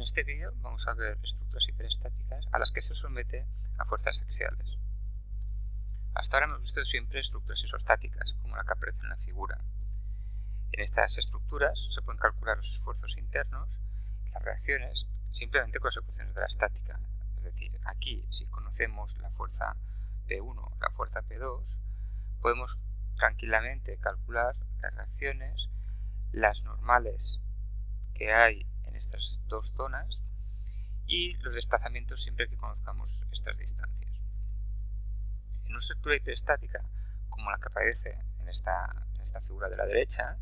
este vídeo vamos a ver estructuras hiperestáticas a las que se somete a fuerzas axiales. Hasta ahora hemos visto siempre estructuras isostáticas, como la que aparece en la figura. En estas estructuras se pueden calcular los esfuerzos internos, las reacciones, simplemente con las ecuaciones de la estática. Es decir, aquí, si conocemos la fuerza P1, la fuerza P2, podemos tranquilamente calcular las reacciones, las normales que hay en estas dos zonas y los desplazamientos siempre que conozcamos estas distancias. En una estructura hiperestática como la que aparece en esta figura de la derecha,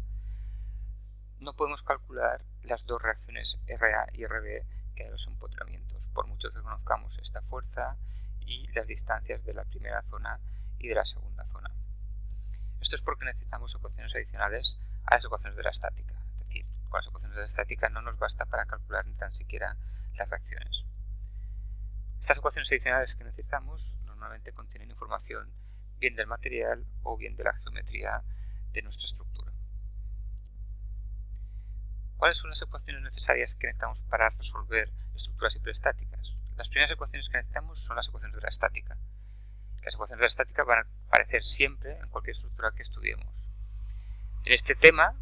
no podemos calcular las dos reacciones RA y RB que hay en los empotramientos, por mucho que conozcamos esta fuerza y las distancias de la primera zona y de la segunda zona. Esto es porque necesitamos ecuaciones adicionales a las ecuaciones de la estática. Es decir, con las ecuaciones de la estática no nos basta para calcular ni tan siquiera las reacciones. Estas ecuaciones adicionales que necesitamos normalmente contienen información bien del material o bien de la geometría de nuestra estructura. ¿Cuáles son las ecuaciones necesarias que necesitamos para resolver estructuras hiperestáticas? Las primeras ecuaciones que necesitamos son las ecuaciones de la estática. Las ecuaciones de la estática van a aparecer siempre en cualquier estructura que estudiemos. En este tema,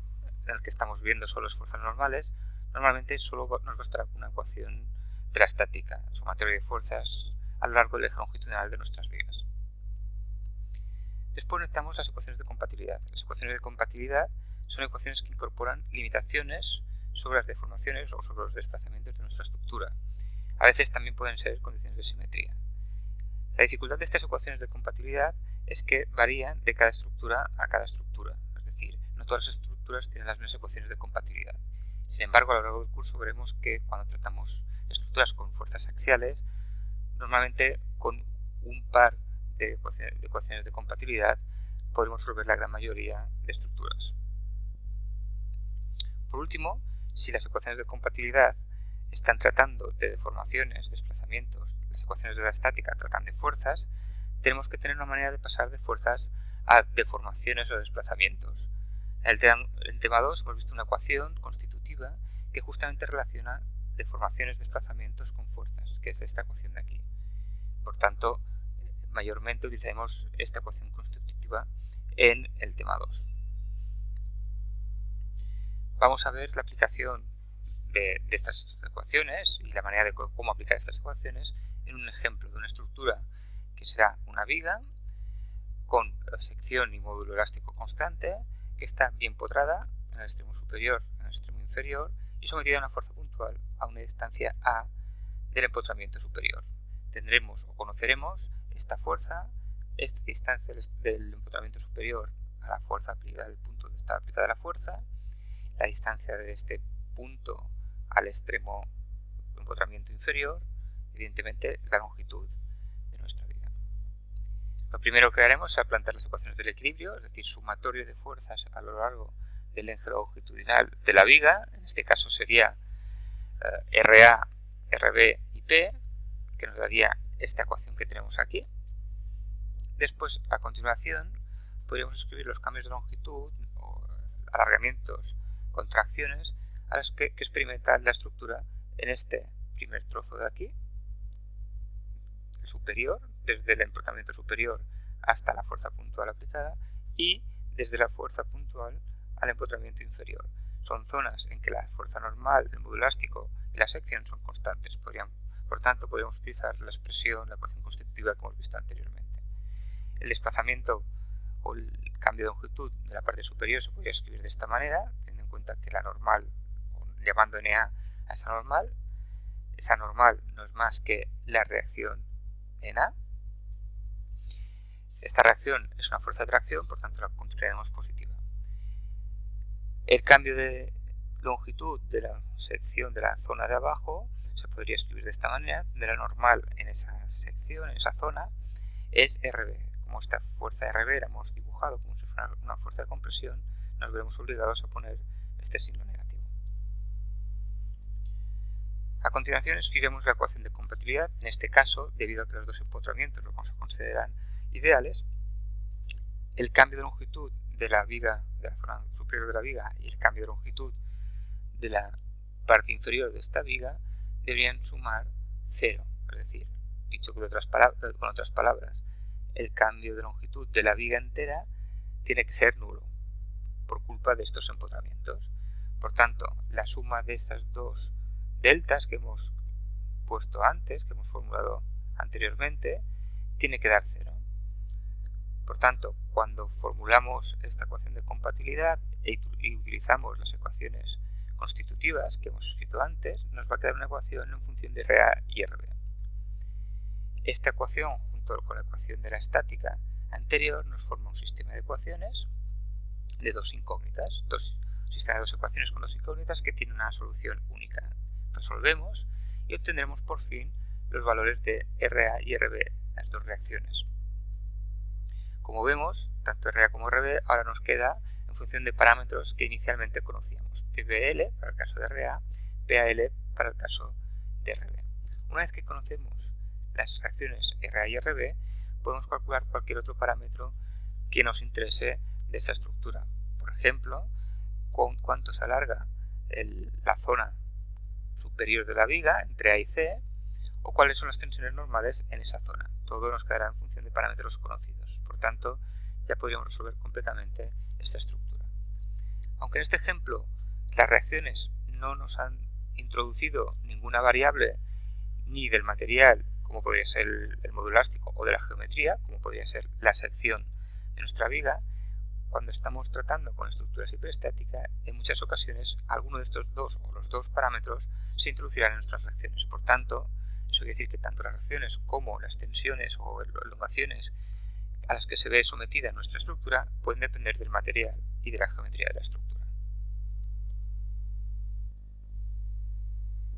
en el que estamos viendo solo las fuerzas normales, normalmente solo nos bastará con una ecuación de la estática, sumatoria de fuerzas a lo largo del eje longitudinal de nuestras vigas. Después necesitamos las ecuaciones de compatibilidad. Las ecuaciones de compatibilidad son ecuaciones que incorporan limitaciones sobre las deformaciones o sobre los desplazamientos de nuestra estructura. A veces también pueden ser condiciones de simetría. La dificultad de estas ecuaciones de compatibilidad es que varían de cada estructura a cada estructura. Es decir, no todas las estructuras tienen las mismas ecuaciones de compatibilidad. Sin embargo, a lo largo del curso veremos que cuando tratamos estructuras con fuerzas axiales, normalmente con un par de ecuaciones de compatibilidad podremos resolver la gran mayoría de estructuras. Por último, si las ecuaciones de compatibilidad están tratando de deformaciones, desplazamientos, las ecuaciones de la estática tratan de fuerzas, tenemos que tener una manera de pasar de fuerzas a deformaciones o desplazamientos. En el tema 2 hemos visto una ecuación constitutiva que justamente relaciona deformaciones, desplazamientos con fuerzas, que es esta ecuación de aquí. Por tanto, mayormente utilizaremos esta ecuación constitutiva en el tema 2. Vamos a ver la aplicación de estas ecuaciones y la manera de cómo aplicar estas ecuaciones en un ejemplo de una estructura que será una viga con sección y módulo elástico constante que está bien potrada en el extremo superior y en el extremo inferior y sometida a una fuerza puntual a una distancia A del empotramiento superior. Tendremos o conoceremos esta fuerza, esta distancia del empotramiento superior a la fuerza aplicada al punto donde está aplicada la fuerza, la distancia de este punto al extremo empotramiento inferior, evidentemente la longitud de nuestra viga. Lo primero que haremos será plantear las ecuaciones del equilibrio, es decir, sumatorio de fuerzas a lo largo del eje longitudinal de la viga. En este caso sería RA, RB y P, que nos daría esta ecuación que tenemos aquí. Después, a continuación, podríamos escribir los cambios de longitud o alargamientos, contracciones a las que experimenta la estructura en este primer trozo de aquí, el superior, desde el empotramiento superior hasta la fuerza puntual aplicada y desde la fuerza puntual al empotramiento inferior. Son zonas en que la fuerza normal, el módulo elástico y la sección son constantes. Por tanto, podríamos utilizar la expresión, la ecuación constitutiva que hemos visto anteriormente. El desplazamiento o el cambio de longitud de la parte superior se podría escribir de esta manera, teniendo en cuenta que la normal, llamando NA a esa normal no es más que la reacción en A. Esta reacción es una fuerza de tracción, por tanto la consideraremos positiva. El cambio de longitud de la sección de la zona de abajo se podría escribir de esta manera, de la normal en esa sección, en esa zona, es RB. Como esta fuerza RB la hemos dibujado como si fuera una fuerza de compresión, nos veremos obligados a poner este signo negativo. A continuación escribiremos la ecuación de compatibilidad. En este caso, debido a que los dos empotramientos los vamos a considerar ideales, el cambio de longitud de la viga, de la zona superior de la viga, y el cambio de longitud de la parte inferior de esta viga deberían sumar 0. Es decir, dicho con otras palabras, el cambio de longitud de la viga entera tiene que ser nulo por culpa de estos empotramientos. Por tanto, la suma de estas dos deltas que hemos puesto antes, que hemos formulado anteriormente, tiene que dar 0. Por tanto, cuando formulamos esta ecuación de compatibilidad y utilizamos las ecuaciones constitutivas que hemos escrito antes, nos va a quedar una ecuación en función de RA y RB. Esta ecuación, junto con la ecuación de la estática anterior, nos forma un sistema de ecuaciones de dos incógnitas, sistema de dos ecuaciones con dos incógnitas que tiene una solución única. Resolvemos y obtendremos por fin los valores de RA y RB, las dos reacciones. Como vemos, tanto RA como RB ahora nos queda en función de parámetros que inicialmente conocíamos. PBL para el caso de RA, PAL para el caso de RB. Una vez que conocemos las reacciones RA y RB, podemos calcular cualquier otro parámetro que nos interese de esta estructura. Por ejemplo, cuánto se alarga la zona superior de la viga entre A y C, o cuáles son las tensiones normales en esa zona. Todo nos quedará en función de parámetros conocidos. Por tanto, ya podríamos resolver completamente esta estructura. Aunque en este ejemplo las reacciones no nos han introducido ninguna variable ni del material, como podría ser el módulo elástico, o de la geometría, como podría ser la sección de nuestra viga, cuando estamos tratando con estructuras hiperestáticas, en muchas ocasiones alguno de estos dos o los dos parámetros se introducirán en nuestras reacciones. Por tanto, eso quiere decir que tanto las reacciones como las tensiones o elongaciones a las que se ve sometida nuestra estructura pueden depender del material y de la geometría de la estructura.